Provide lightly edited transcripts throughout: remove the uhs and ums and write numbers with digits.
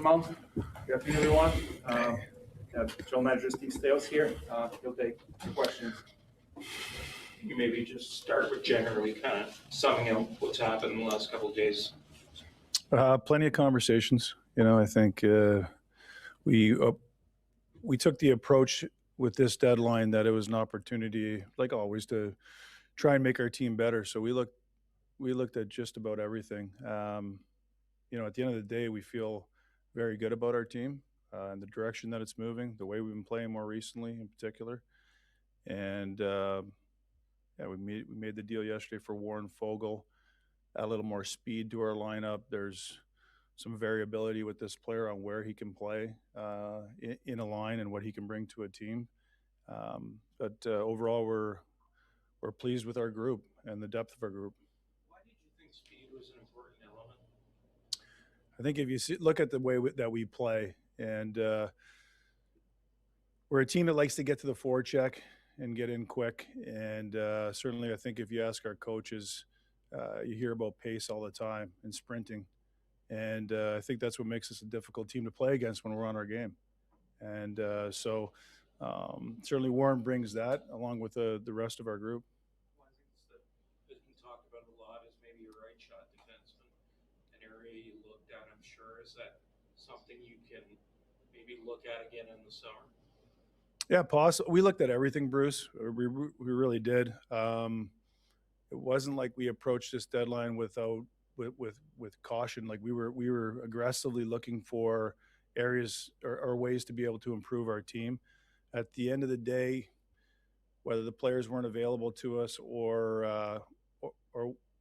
Good afternoon, everyone. General Manager Steve Staios here. He'll take your questions. You maybe just start with generally kind of summing up what's happened in the last couple of days. Plenty of conversations. I think we took the approach with this deadline that it was an opportunity, like always, to try and make our team better. So we looked at just about everything. At the end of the day, we feel very good about our team and the direction that it's moving, the way we've been playing more recently in particular. And we made the deal yesterday for Warren Fogle, add a little more speed to our lineup. There's some variability with this player on where he can play in a line and what he can bring to a team. But overall, we're pleased with our group and the depth of our group. Why did you think speed was an important element? I think if you look at the way that we play, and we're a team that likes to get to the forecheck and get in quick. And certainly I think if you ask our coaches, you hear about pace all the time and sprinting. And I think that's what makes us a difficult team to play against when we're on our game. And so certainly Warren brings that along with the rest of our group. One of the things that you talked about a lot is maybe your right shot defenseman, an area you looked at, I'm sure. Is that something you can maybe look at again in the summer? Yeah, possible. We looked at everything, Bruce. We really did. It wasn't like we approached this deadline with caution. Like we were aggressively looking for areas or ways to be able to improve our team. At the end of the day, whether the players weren't available to us or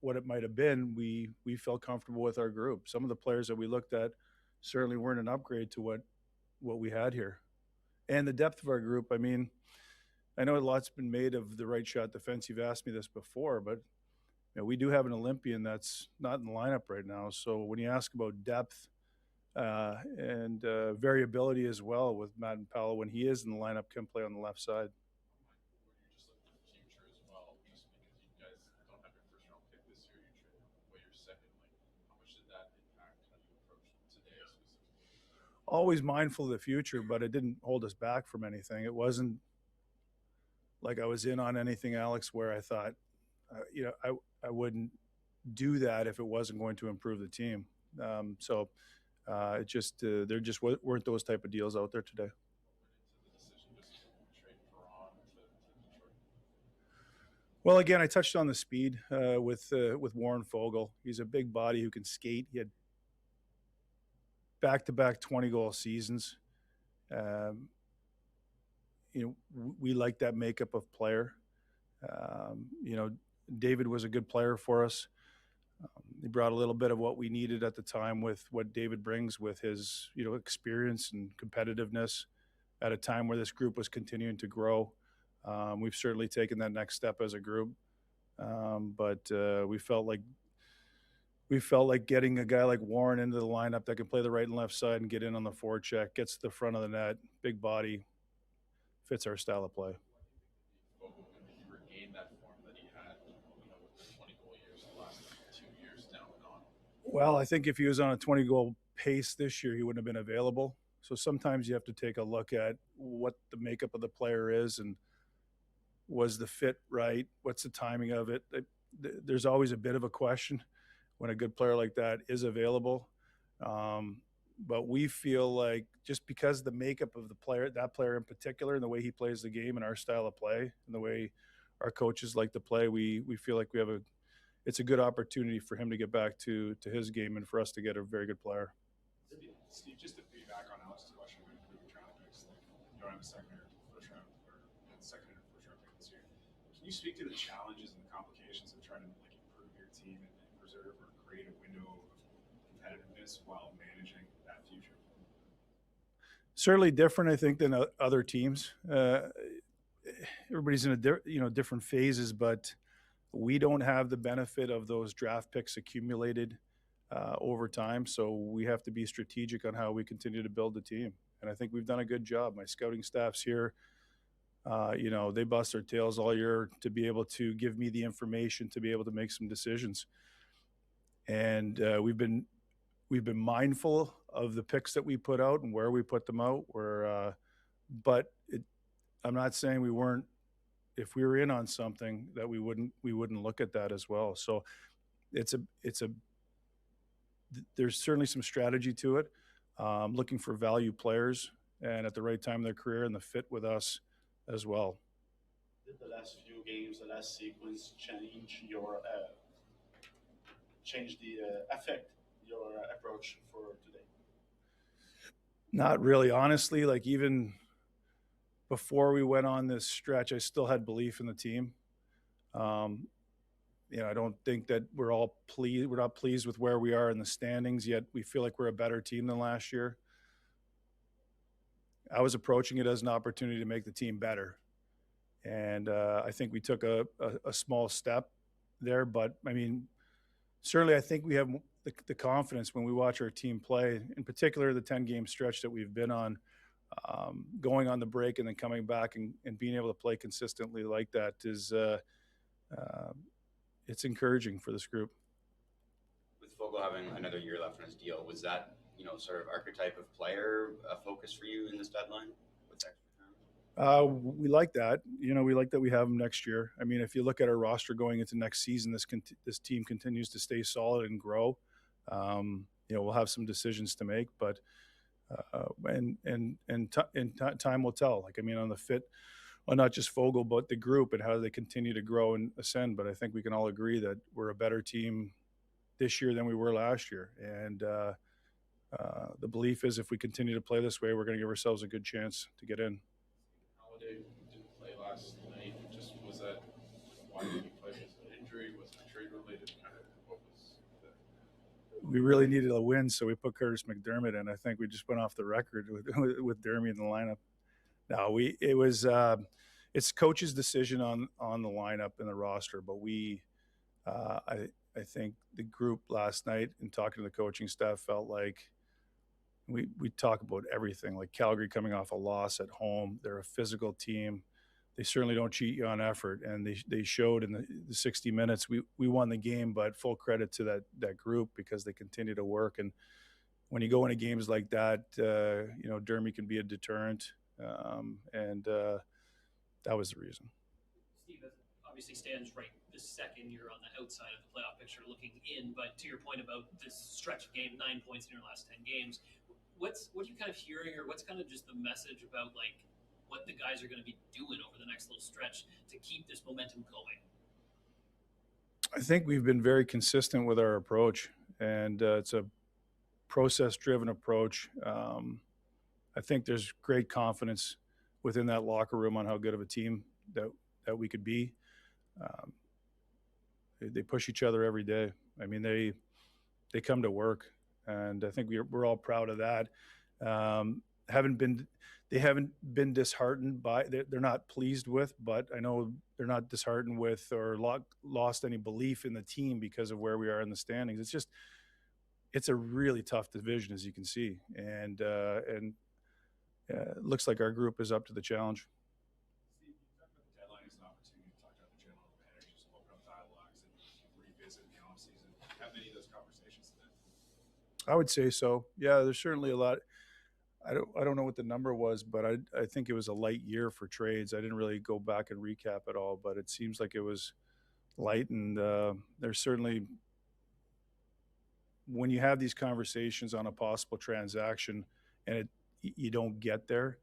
what it might have been, we felt comfortable with our group. Some of the players that we looked at certainly weren't an upgrade to what we had here. And the depth of our group, I mean, I know a lot's been made of the right shot defense. You've asked me this before, but we do have an Olympian that's not in the lineup right now. So when you ask about depth and variability as well with Matt and Paolo, when he is in the lineup, can play on the left side. Just look at the future as well, just because you guys don't have your first round pick this year, you trade away your second. How much did that impact how you approach today specifically? Always mindful of the future, but it didn't hold us back from anything. It wasn't like I was in on anything, Alex, where I thought, I wouldn't do that if it wasn't going to improve the team. It just there just weren't those type of deals out there today. Well, again, I touched on the speed with Warren Fogle. He's a big body who can skate. He had back-to-back 20-goal seasons. We like that makeup of player. David was a good player for us. He brought a little bit of what we needed at the time with what David brings with his, experience and competitiveness at a time where this group was continuing to grow. We've certainly taken that next step as a group. But we felt like getting a guy like Warren into the lineup that can play the right and left side and get in on the forecheck, gets to the front of the net, big body, fits our style of play. Well, I think if he was on a 20-goal pace this year, he wouldn't have been available. So sometimes you have to take a look at what the makeup of the player is and was the fit right? What's the timing of it? There's always a bit of a question when a good player like that is available. But we feel like just because the makeup of that player in particular, and the way he plays the game and our style of play and the way our coaches like to play, we feel like it's a good opportunity for him to get back to his game and for us to get a very good player. Steve, just to piggyback on Alex's question, we were trying to fix, you don't have a second or first round pick this year. Can you speak to the challenges and the complications of trying to improve your team and preserve or create a window of competitiveness while managing that future? Certainly different, I think, than other teams. Everybody's in different phases, but we don't have the benefit of those draft picks accumulated over time. So we have to be strategic on how we continue to build the team. And I think we've done a good job. My scouting staff's here. They bust their tails all year to be able to give me the information to be able to make some decisions. And we've been we've been mindful of the picks that we put out and where we put them out. But I'm not saying we weren't. If we were in on something, that we wouldn't look at that as well. So it's a there's certainly some strategy to it. Looking for value players and at the right time in their career and the fit with us as well. Did the last few games, the last sequence affect your approach for today? Not really, honestly. Like even before we went on this stretch, I still had belief in the team. I don't think that we're all pleased. We're not pleased with where we are in the standings yet. We feel like we're a better team than last year. I was approaching it as an opportunity to make the team better. And I think we took a small step there. But, I mean, certainly I think we have the confidence when we watch our team play, in particular the 10-game stretch that we've been on, going on the break and then coming back and being able to play consistently like that is it's encouraging for this group. With Fogle having another year left on his deal, was that, sort of archetype of player a focus for you in this deadline with extra time? We like that. We like that we have him next year. I mean, if you look at our roster going into next season, this team continues to stay solid and grow. We'll have some decisions to make, but time will tell. Like, I mean, on the fit, well, not just Fogle, but the group and how they continue to grow and ascend. But I think we can all agree that we're a better team this year than we were last year. And the belief is if we continue to play this way, we're going to give ourselves a good chance to get in. Holiday didn't play last night. Was that why did he play? Was it an injury? Was it trade related? What was that? We really needed a win, so we put Curtis McDermott in. I think we just went off the record with Dermy in the lineup. No, it's coach's decision on the lineup and the roster, but I think the group last night and talking to the coaching staff felt like we talk about everything, like Calgary coming off a loss at home. They're a physical team. They certainly don't cheat you on effort, and they showed in the 60 minutes. We won the game, but full credit to that group because they continue to work. And when you go into games like that, Dermy can be a deterrent, and that was the reason. Steve, obviously stands right this second. You're on the outside of the playoff picture looking in, but to your point about this stretch of game, 9 points in your last 10 games, what are you kind of hearing, or what's kind of just the message about like what the guys are going to be doing over the next little stretch to keep this momentum going? I think we've been very consistent with our approach, and it's a process-driven approach. I think there's great confidence within that locker room on how good of a team that we could be. They push each other every day. I mean, they come to work, and I think we're all proud of that. They haven't been disheartened by. They're not pleased with, but I know they're not disheartened with or lost any belief in the team because of where we are in the standings. It's a really tough division, as you can see, and it looks like our group is up to the challenge. Steve, you talked about the deadline as an opportunity to talk about the general managers, open up dialogues, and revisit the offseason. Have many of those conversations today? I would say so. Yeah, there's certainly a lot. I don't know what the number was, but I think it was a light year for trades. I didn't really go back and recap it all, but it seems like it was light, and there's certainly, when you have these conversations on a possible transaction and you don't get there,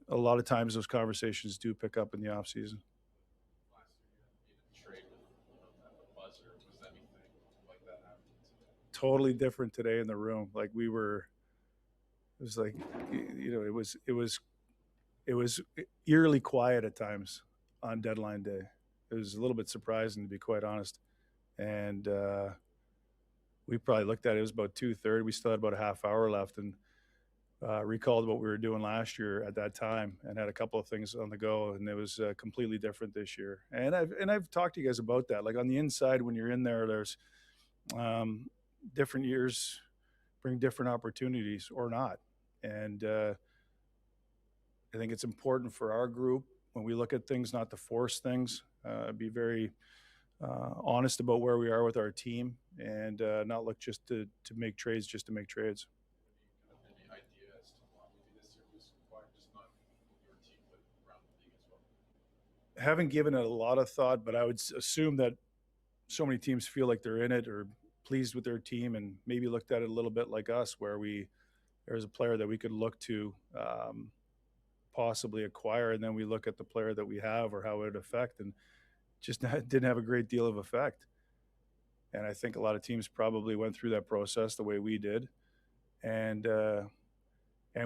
a lot of times those conversations do pick up in the off season. Last year, you had a trade at the buzzer. Was anything like that happening today? Totally different today in the room. Like it was like, it was eerily quiet at times on deadline day. It was a little bit surprising, to be quite honest. And we probably looked at it. It was about 2:30. We still had about a half hour left, and recalled what we were doing last year at that time, and had a couple of things on the go. And it was completely different this year. And I've talked to you guys about that. Like on the inside, when you're in there, there's different years bring different opportunities or not. And I think it's important for our group when we look at things not to force things, be very honest about where we are with our team, and not look just to make trades just to make trades. Any idea as to why maybe this year was quiet, just not your team, but around the league as well? Haven't given it a lot of thought, but I would assume that so many teams feel like they're in it or pleased with their team, and maybe looked at it a little bit like us, where there's a player that we could look to possibly acquire, and then we look at the player that we have or how it would affect, and just didn't have a great deal of effect. And I think a lot of teams probably went through that process the way we did, and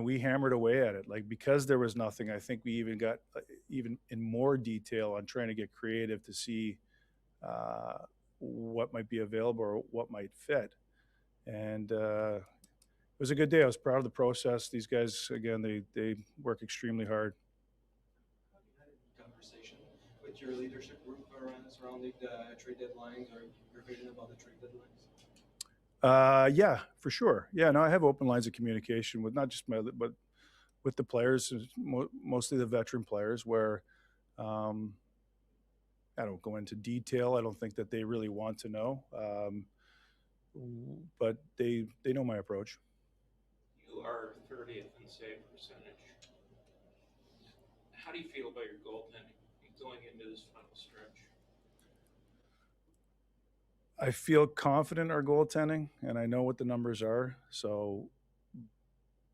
we hammered away at it. Like, because there was nothing, I think we even got even in more detail on trying to get creative to see what might be available or what might fit. And it was a good day. I was proud of the process. These guys, again, they work extremely hard. Have you had any conversation with your leadership group surrounding the trade deadlines, or you're reading about the trade deadlines? Yeah, for sure. Yeah, no, I have open lines of communication with not just but with the players, mostly the veteran players, where I don't go into detail. I don't think that they really want to know, but they know my approach. You are 30th in save percentage. How do you feel about your goaltending going into this final stretch? I feel confident in our goaltending, and I know what the numbers are. So,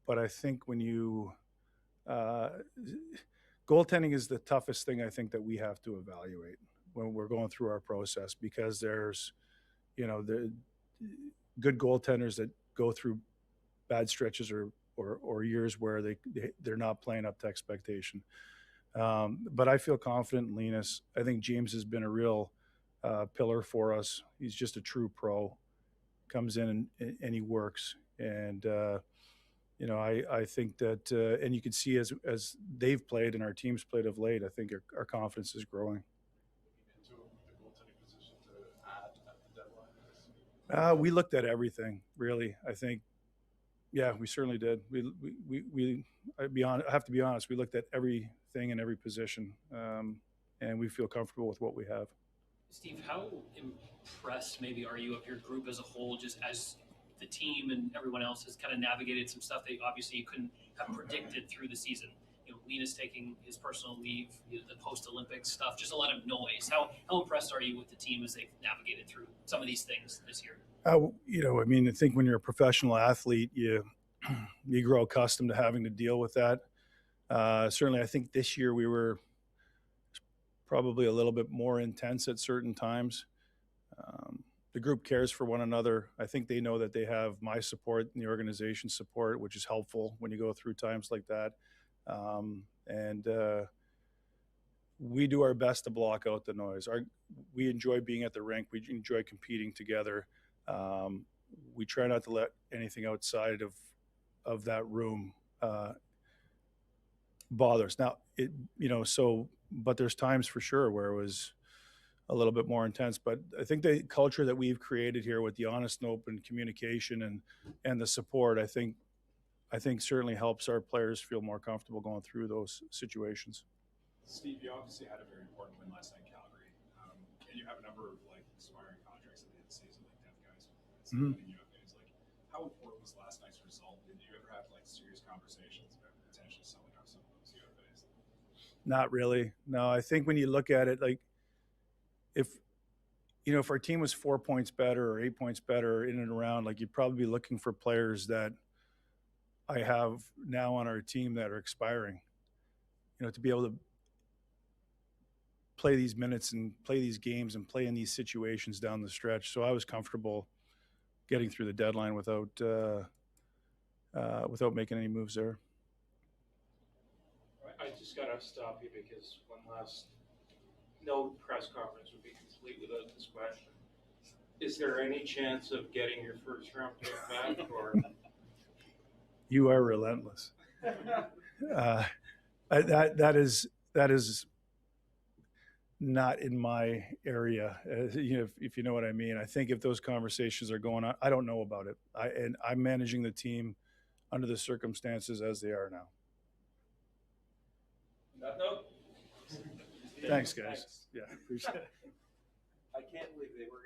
but I think when you goaltending is the toughest thing I think that we have to evaluate when we're going through our process, because there's, the good goaltenders that go through bad stretches or years where they're not playing up to expectation. But I feel confident in Linus. I think James has been a real pillar for us. He's just a true pro. Comes in and he works. And I think that, and you can see as they've played and our team's played of late, I think our confidence is growing. Into the goaltending position to add at the deadline? We looked at everything, really. I think, yeah, we certainly did. I have to be honest. We looked at everything in every position, and we feel comfortable with what we have. Steve, how impressed maybe are you of your group as a whole, just as the team and everyone else has kind of navigated some stuff that obviously you couldn't have predicted through the season? Linus taking his personal leave, the post-Olympics stuff, just a lot of noise. How impressed are you with the team as they've navigated through some of these things this year? I think when you're a professional athlete, you grow accustomed to having to deal with that. Certainly, I think this year we were probably a little bit more intense at certain times. The group cares for one another. I think they know that they have my support and the organization's support, which is helpful when you go through times like that. And we do our best to block out the noise. We enjoy being at the rink. We enjoy competing together. We try not to let anything outside of that room bother us. Now, but there's times for sure where it was a little bit more intense. But I think the culture that we've created here with the honest and open communication and the support, I think certainly helps our players feel more comfortable going through those situations. Steve, you obviously had a very important win last night in Calgary, and you have a number of expiring contracts at the end of the season, like deaf guys. How important was last night's result? Did you ever have serious conversations about potentially selling off some of those UFAs? Not really. No, I think when you look at it, if our team was 4 points better or 8 points better in and around, you'd probably be looking for players that I have now on our team that are expiring, to be able to play these minutes and play these games and play in these situations down the stretch. So I was comfortable getting through the deadline without making any moves there. I just got to stop you because no press conference would be complete without this question. Is there any chance of getting your first round pick back, or? You are relentless. That is not in my area, if you know what I mean. I think if those conversations are going on, I don't know about it. And I'm managing the team under the circumstances as they are now. No. Thanks, guys. Yeah, appreciate it. can't believe they were